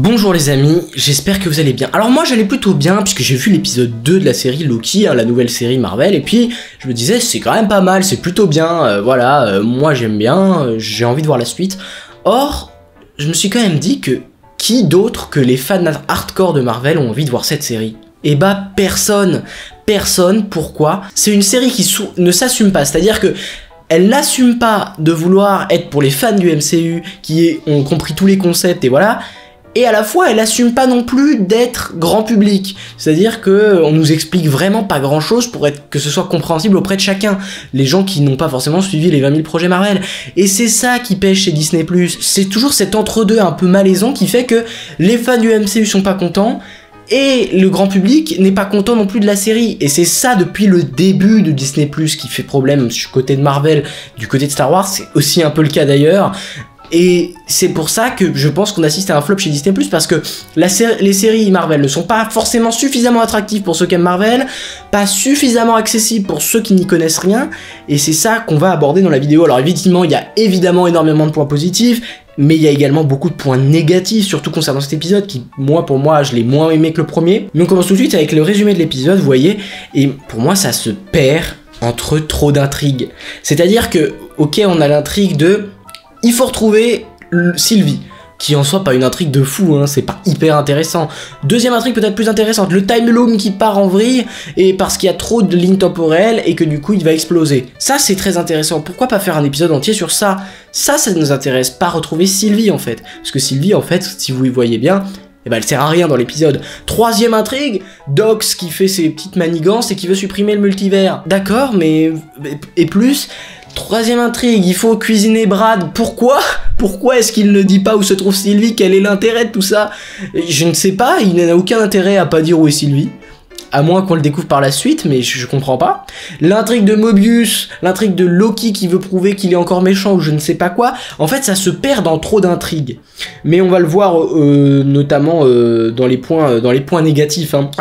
Bonjour les amis, j'espère que vous allez bien. Alors moi j'allais plutôt bien puisque j'ai vu l'épisode 2 de la série Loki, la nouvelle série Marvel, et puis je me disais c'est quand même pas mal, c'est plutôt bien, moi j'aime bien, j'ai envie de voir la suite. Or, je me suis quand même dit que qui d'autre que les fans hardcore de Marvel ont envie de voir cette série? Eh bah personne, pourquoi? C'est une série qui ne s'assume pas, c'est-à-dire que elle n'assume pas de vouloir être pour les fans du MCU qui ont compris tous les concepts et voilà. Et à la fois, elle assume pas non plus d'être grand public. C'est-à-dire que on nous explique vraiment pas grand-chose pour que ce soit compréhensible auprès de chacun. Les gens qui n'ont pas forcément suivi les 20 000 projets Marvel. Et c'est ça qui pêche chez Disney+. C'est toujours cet entre-deux un peu malaisant qui fait que les fans du MCU sont pas contents et le grand public n'est pas content non plus de la série. Et c'est ça depuis le début de Disney+, qui fait problème du côté de Marvel, du côté de Star Wars, c'est aussi un peu le cas d'ailleurs. Et c'est pour ça que je pense qu'on assiste à un flop chez Disney+, parce que les séries Marvel ne sont pas forcément suffisamment attractives pour ceux qui aiment Marvel, pas suffisamment accessibles pour ceux qui n'y connaissent rien, et c'est ça qu'on va aborder dans la vidéo. Alors évidemment, il y a énormément de points positifs, mais il y a également beaucoup de points négatifs, surtout concernant cet épisode, qui, pour moi, je l'ai moins aimé que le premier. Mais on commence tout de suite avec le résumé de l'épisode, vous voyez, et pour moi, ça se perd entre trop d'intrigues. C'est-à-dire que, ok, on a l'intrigue de... Il faut retrouver Sylvie, qui en soit pas une intrigue de fou, hein, c'est pas hyper intéressant. Deuxième intrigue peut-être plus intéressante, le Time Loom qui part en vrille, et parce qu'il y a trop de lignes temporelles, et que du coup il va exploser. Ça c'est très intéressant, pourquoi pas faire un épisode entier sur ça? Ça nous intéresse, pas retrouver Sylvie en fait. Parce que Sylvie en fait, si vous y voyez bien, eh ben elle sert à rien dans l'épisode. Troisième intrigue, Dox qui fait ses petites manigances et qui veut supprimer le multivers. D'accord, mais... et plus... Troisième intrigue, il faut cuisiner Brad. Pourquoi est-ce qu'il ne dit pas où se trouve Sylvie? Quel est l'intérêt de tout ça? Je ne sais pas, il n'a aucun intérêt à pas dire où est Sylvie. À moins qu'on le découvre par la suite, mais je comprends pas. L'intrigue de Mobius, l'intrigue de Loki qui veut prouver qu'il est encore méchant ou je ne sais pas quoi. En fait, ça se perd dans trop d'intrigues. Mais on va le voir notamment dans les points négatifs. Hein.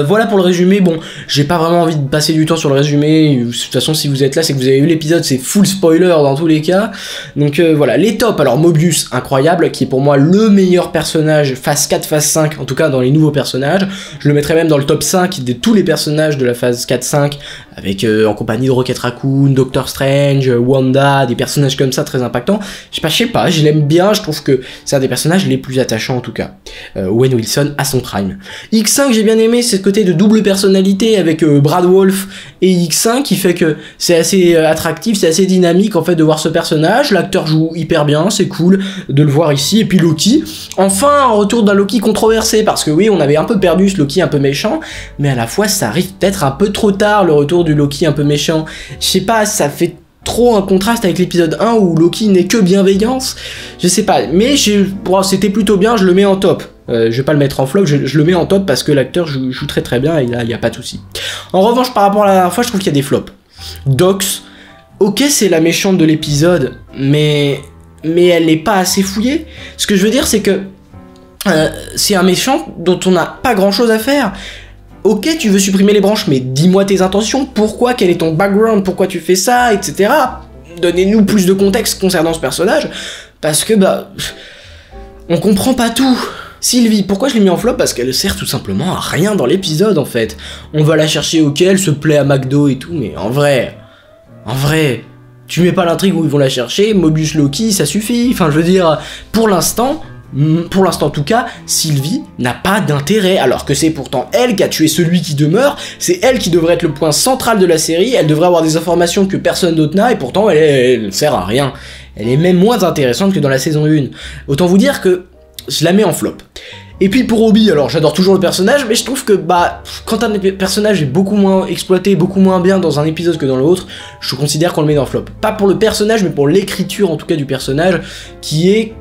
Voilà pour le résumé. Bon, j'ai pas vraiment envie de passer du temps sur le résumé. De toute façon, si vous êtes là, c'est que vous avez vu l'épisode. C'est full spoiler dans tous les cas. Donc voilà, les tops. Alors Mobius, incroyable, qui est pour moi le meilleur personnage phase 4, phase 5, en tout cas dans les nouveaux personnages. Je le mettrais même dans le top 5 de tous les personnages de la phase 4-5, avec en compagnie de Rocket Raccoon, Doctor Strange, Wanda, des personnages comme ça très impactants. Je sais pas, je l'aime bien, je trouve que c'est un des personnages les plus attachants en tout cas. Owen Wilson à son prime. X5 j'ai bien aimé, c'est ce côté de double personnalité avec Brad Wolf et X5 qui fait que c'est assez attractif, c'est assez dynamique en fait de voir ce personnage. L'acteur joue hyper bien, c'est cool de le voir ici. Et puis Loki, enfin un retour d'un Loki controversé, parce que oui on avait un peu perdu ce Loki un peu méchant, mais à la fois ça arrive peut-être un peu trop tard le retour du Loki un peu méchant. Je sais pas, ça fait trop un contraste avec l'épisode 1 où Loki n'est que bienveillance. Je sais pas, mais c'était plutôt bien, je le mets en top. Je vais pas le mettre en flop, je le mets en top parce que l'acteur joue très très bien et là il y a pas de souci. En revanche par rapport à la dernière fois, je trouve qu'il y a des flops. Dox, ok c'est la méchante de l'épisode, mais elle n'est pas assez fouillée. Ce que je veux dire c'est que c'est un méchant dont on n'a pas grand chose à faire. Ok, tu veux supprimer les branches, mais dis-moi tes intentions, pourquoi, quel est ton background, pourquoi tu fais ça, etc. Donnez-nous plus de contexte concernant ce personnage, parce que, on comprend pas tout. Sylvie, pourquoi je l'ai mis en flop? Parce qu'elle sert tout simplement à rien dans l'épisode, en fait. On va la chercher, ok, elle se plaît à McDo et tout, mais en vrai, tu mets pas l'intrigue où ils vont la chercher, Mobius Loki, ça suffit. Enfin, je veux dire, pour l'instant en tout cas, Sylvie n'a pas d'intérêt, alors que c'est pourtant elle qui a tué celui qui demeure, c'est elle qui devrait être le point central de la série, elle devrait avoir des informations que personne d'autre n'a, et pourtant elle sert à rien. Elle est même moins intéressante que dans la saison 1. Autant vous dire que je la mets en flop. Et puis pour Obi, alors j'adore toujours le personnage, mais je trouve que quand un personnage est beaucoup moins exploité, beaucoup moins bien dans un épisode que dans l'autre, je considère qu'on le met dans le flop. Pas pour le personnage, mais pour l'écriture en tout cas du personnage, qui est...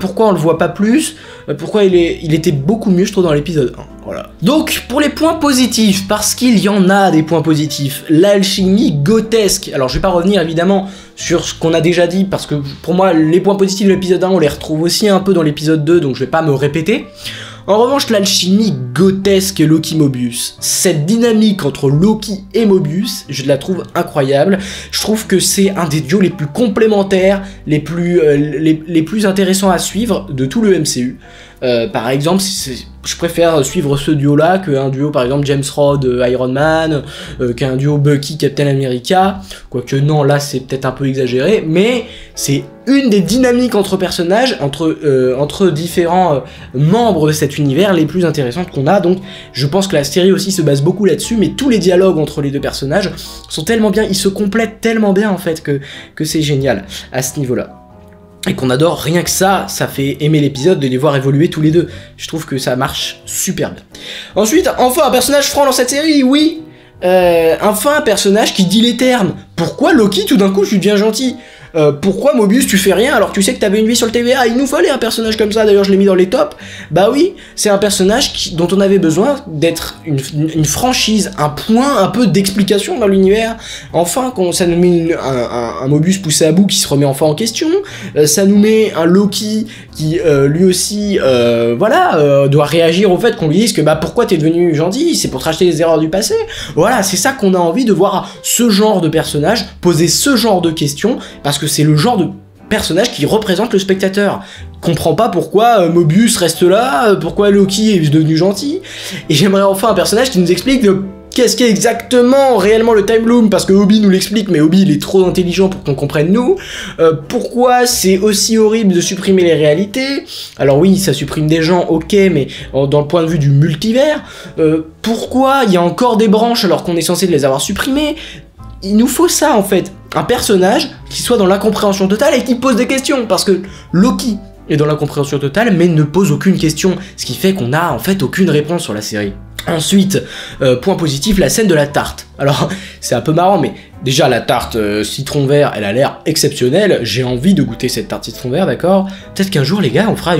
pourquoi on le voit pas plus? Pourquoi il était beaucoup mieux, je trouve, dans l'épisode 1. Voilà. Donc, pour les points positifs, parce qu'il y en a des points positifs, l'alchimie grotesque. Alors, je vais pas revenir, évidemment, sur ce qu'on a déjà dit, parce que, pour moi, les points positifs de l'épisode 1, on les retrouve aussi un peu dans l'épisode 2, donc je vais pas me répéter. En revanche, l'alchimie grotesque Loki Mobius, cette dynamique entre Loki et Mobius, je la trouve incroyable. Je trouve que c'est un des duos les plus complémentaires, les plus intéressants à suivre de tout le MCU. Par exemple, je préfère suivre ce duo-là qu'un duo, par exemple, James Rhodes, Iron Man, qu'un duo Bucky, Captain America. Quoique non, là, c'est peut-être un peu exagéré, mais c'est une des dynamiques entre personnages, entre différents membres de cet univers les plus intéressantes qu'on a. Donc, je pense que la série aussi se base beaucoup là-dessus, mais tous les dialogues entre les deux personnages sont tellement bien, ils se complètent tellement bien, en fait, que c'est génial à ce niveau-là. Et qu'on adore, rien que ça fait aimer l'épisode de les voir évoluer tous les deux. Je trouve que ça marche super bien. Ensuite, enfin un personnage franc dans cette série, oui. Enfin un personnage qui dit les termes. Pourquoi Loki tout d'un coup tu deviens gentil? Pourquoi Mobius tu fais rien alors que tu sais que t'avais une vie sur le TVA? Il nous fallait un personnage comme ça, d'ailleurs je l'ai mis dans les tops. Bah oui, c'est un personnage dont on avait besoin d'être une franchise, un point un peu d'explication dans l'univers. Enfin, quand ça nous met un Mobius poussé à bout qui se remet enfin en question, ça nous met un Loki qui lui aussi doit réagir au fait qu'on lui dise que bah pourquoi t'es devenu gentil, c'est pour te racheter les erreurs du passé. Voilà, c'est ça qu'on a envie de voir, ce genre de personnage poser ce genre de questions, parce que c'est le genre de personnage qui représente le spectateur. Comprend pas pourquoi Mobius reste là, pourquoi Loki est devenu gentil, et j'aimerais enfin un personnage qui nous explique qu'est-ce qu'est exactement réellement le Time Loom, parce que Obi nous l'explique, mais Obi il est trop intelligent pour qu'on comprenne nous. Pourquoi c'est aussi horrible de supprimer les réalités? Alors oui, ça supprime des gens, ok, mais dans le point de vue du multivers. Pourquoi il y a encore des branches alors qu'on est censé les avoir supprimées? Il nous faut ça en fait, un personnage qui soit dans l'incompréhension totale et qui pose des questions, parce que Loki est dans l'incompréhension totale mais ne pose aucune question, ce qui fait qu'on n'a en fait aucune réponse sur la série. Ensuite, point positif, la scène de la tarte. Alors, c'est un peu marrant, mais déjà la tarte citron vert, elle a l'air exceptionnelle, j'ai envie de goûter cette tarte citron vert, d'accord? Peut-être qu'un jour, les gars, on fera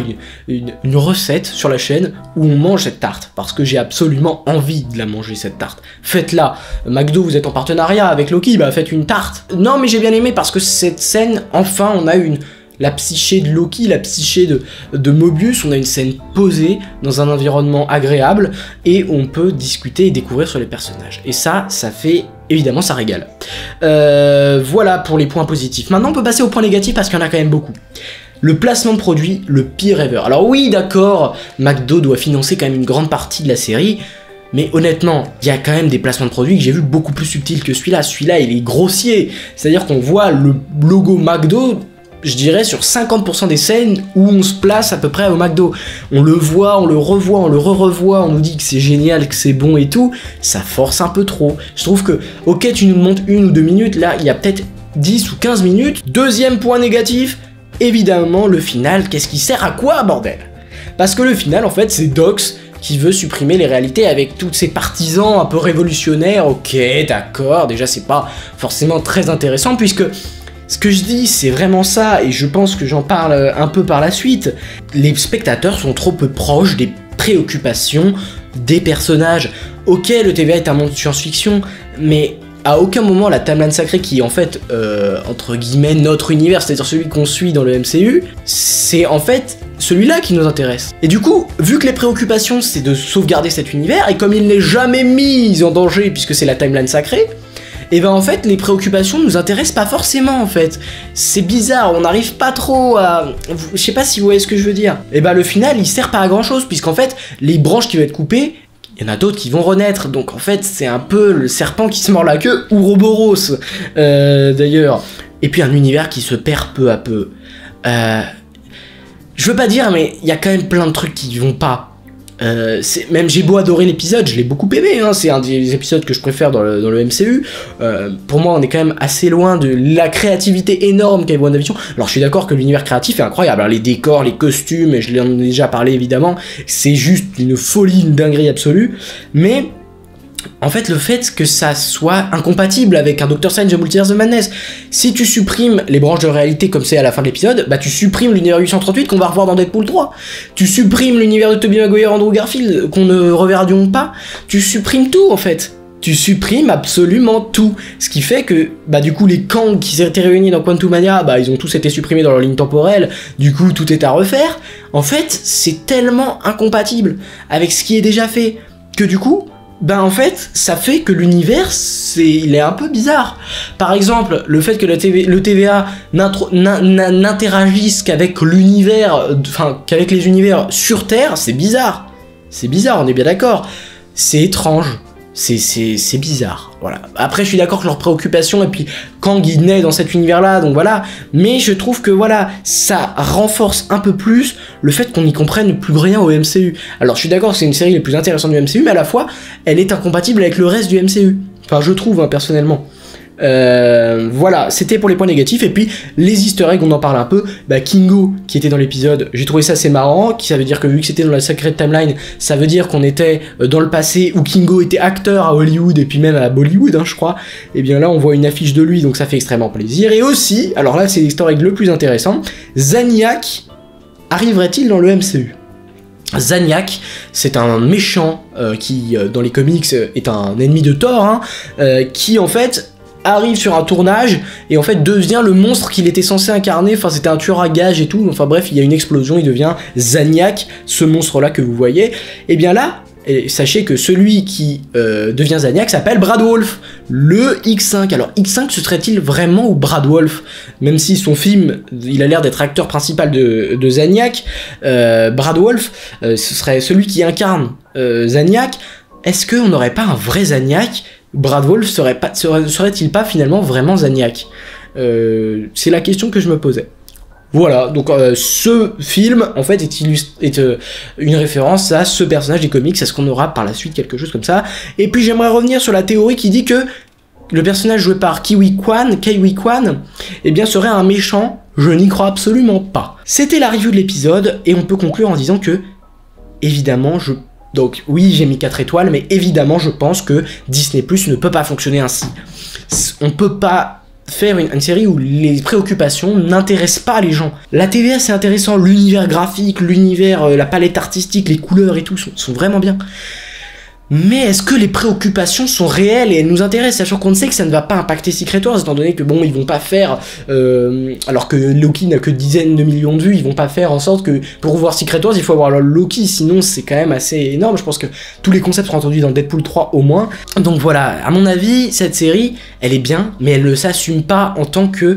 une recette sur la chaîne où on mange cette tarte, parce que j'ai absolument envie de la manger, cette tarte. Faites-la. McDo, vous êtes en partenariat avec Loki, bah faites une tarte. Non, mais j'ai bien aimé, parce que cette scène, enfin, on a la psyché de Loki, la psyché de Mobius, on a une scène posée dans un environnement agréable et on peut discuter et découvrir sur les personnages. Et ça fait, évidemment, ça régale. Voilà pour les points positifs. Maintenant, on peut passer aux points négatifs parce qu'il y en a quand même beaucoup. Le placement de produit, le pire ever. Alors oui, d'accord, McDo doit financer quand même une grande partie de la série, mais honnêtement, il y a quand même des placements de produits que j'ai vu beaucoup plus subtils que celui-là. Celui-là, il est grossier. C'est-à-dire qu'on voit le logo McDo, je dirais, sur 50% des scènes où on se place à peu près au McDo. On le voit, on le revoit, on le re-revoit, on nous dit que c'est génial, que c'est bon et tout. Ça force un peu trop. Je trouve que, ok, tu nous montres 1 ou 2 minutes, là, il y a peut-être 10 ou 15 minutes. Deuxième point négatif, évidemment, le final. Qu'est-ce qui sert à quoi, bordel? Parce que le final, en fait, c'est Dox qui veut supprimer les réalités avec tous ses partisans un peu révolutionnaires. Ok, d'accord, déjà, c'est pas forcément très intéressant, puisque ce que je dis, c'est vraiment ça, et je pense que j'en parle un peu par la suite. Les spectateurs sont trop peu proches des préoccupations des personnages. Ok, le TVA est un monde de science-fiction, mais à aucun moment la timeline sacrée, qui est en fait, entre guillemets, notre univers, c'est-à-dire celui qu'on suit dans le MCU, c'est en fait celui-là qui nous intéresse. Et du coup, vu que les préoccupations, c'est de sauvegarder cet univers, et comme il n'est jamais mis en danger, puisque c'est la timeline sacrée, et ben en fait les préoccupations nous intéressent pas forcément en fait. C'est bizarre, on n'arrive pas trop à... Je sais pas si vous voyez ce que je veux dire. Et ben le final il sert pas à grand chose, puisqu'en fait les branches qui vont être coupées, il y en a d'autres qui vont renaître, donc en fait c'est un peu le serpent qui se mord la queue, ou Ouroboros d'ailleurs. Et puis un univers qui se perd peu à peu. Je veux pas dire, mais il y a quand même plein de trucs qui vont pas. Même j'ai beau adorer l'épisode, je l'ai beaucoup aimé, hein, c'est un des épisodes que je préfère dans le MCU. Pour moi, on est quand même assez loin de la créativité énorme qu'avait WandaVision. Alors je suis d'accord que l'univers créatif est incroyable, hein, les décors, les costumes, et je l'en ai déjà parlé évidemment, c'est juste une folie, une dinguerie absolue, mais... En fait, le fait que ça soit incompatible avec un Doctor Strange de Multiverse of Madness, si tu supprimes les branches de réalité comme c'est à la fin de l'épisode, bah tu supprimes l'univers 838 qu'on va revoir dans Deadpool 3. Tu supprimes l'univers de Tobey Maguire, Andrew Garfield qu'on ne reverra pas. Tu supprimes tout en fait. Tu supprimes absolument tout. Ce qui fait que, bah du coup, les Kang qui étaient réunis dans Quantumania, bah ils ont tous été supprimés dans leur ligne temporelle, du coup tout est à refaire. En fait, c'est tellement incompatible avec ce qui est déjà fait, que du coup... ben en fait, ça fait que l'univers, il est un peu bizarre. Par exemple, le fait que le TVA n'interagisse qu'avec l'univers, enfin, qu'avec les univers sur Terre, c'est bizarre. C'est bizarre, on est bien d'accord. C'est étrange. C'est bizarre, voilà. Après, je suis d'accord que leur préoccupation, et puis Kang, il naît dans cet univers-là, donc voilà. Mais je trouve que, voilà, ça renforce un peu plus le fait qu'on n'y comprenne plus rien au MCU. Alors, je suis d'accord que c'est une série les plus intéressantes du MCU, mais à la fois, elle est incompatible avec le reste du MCU. Enfin, je trouve, hein, personnellement. Voilà, c'était pour les points négatifs. Et puis les easter eggs, on en parle un peu. Bah, Kingo qui était dans l'épisode, j'ai trouvé ça assez marrant, ça veut dire que vu que c'était dans la Sacred Timeline, ça veut dire qu'on était dans le passé où Kingo était acteur à Hollywood et puis même à Bollywood, hein, je crois. Et bien là on voit une affiche de lui, donc ça fait extrêmement plaisir. Et aussi, alors là c'est l'easter egg le plus intéressant, Zaniac arriverait-il dans le MCU? Zaniac, c'est un méchant qui, dans les comics, est un ennemi de Thor, hein, qui en fait arrive sur un tournage et en fait devient le monstre qu'il était censé incarner. Enfin, c'était un tueur à gages et tout, enfin bref, il y a une explosion, il devient Zaniac, ce monstre là que vous voyez. Et bien là, et sachez que celui qui devient Zaniac s'appelle Brad Wolf, le X5. Alors X5, ce serait-il vraiment ou Brad Wolf? Même si son film, il a l'air d'être acteur principal de Zaniac, Brad Wolf, ce serait celui qui incarne Zaniac. Est-ce qu'on n'aurait pas un vrai Zaniac? Brad Wolf serait-il pas finalement vraiment Zaniac? C'est la question que je me posais. Voilà, donc ce film, en fait, est une référence à ce personnage des comics. Est-ce qu'on aura par la suite quelque chose comme ça? Et puis j'aimerais revenir sur la théorie qui dit que le personnage joué par Kiwi Kwan, eh bien serait un méchant. Je n'y crois absolument pas. C'était la review de l'épisode, et on peut conclure en disant que, évidemment, donc oui, j'ai mis 4 étoiles, mais évidemment, je pense que Disney+ ne peut pas fonctionner ainsi. On peut pas faire une série où les préoccupations n'intéressent pas les gens. La TVA, c'est intéressant, l'univers graphique, l'univers, la palette artistique, les couleurs et tout sont vraiment bien. Mais est-ce que les préoccupations sont réelles et elles nous intéressent, sachant qu'on sait que ça ne va pas impacter Secret Wars, étant donné que bon, ils vont pas faire, alors que Loki n'a que dizaines de millions de vues, ils vont pas faire en sorte que pour voir Secret Wars, il faut avoir Loki, sinon c'est quand même assez énorme. Je pense que tous les concepts seront entendus dans Deadpool 3 au moins. Donc voilà, à mon avis, cette série, elle est bien, mais elle ne s'assume pas en tant que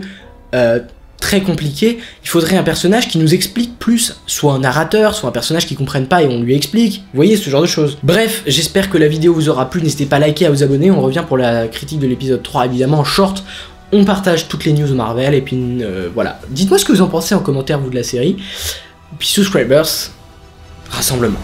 très compliqué. Il faudrait un personnage qui nous explique plus, soit un narrateur, soit un personnage qui comprenne pas et on lui explique, vous voyez, ce genre de choses. Bref, j'espère que la vidéo vous aura plu, n'hésitez pas à liker, à vous abonner, on revient pour la critique de l'épisode 3 évidemment en short, on partage toutes les news Marvel et puis voilà. Dites-moi ce que vous en pensez en commentaire vous de la série, puis subscribers, rassemblement.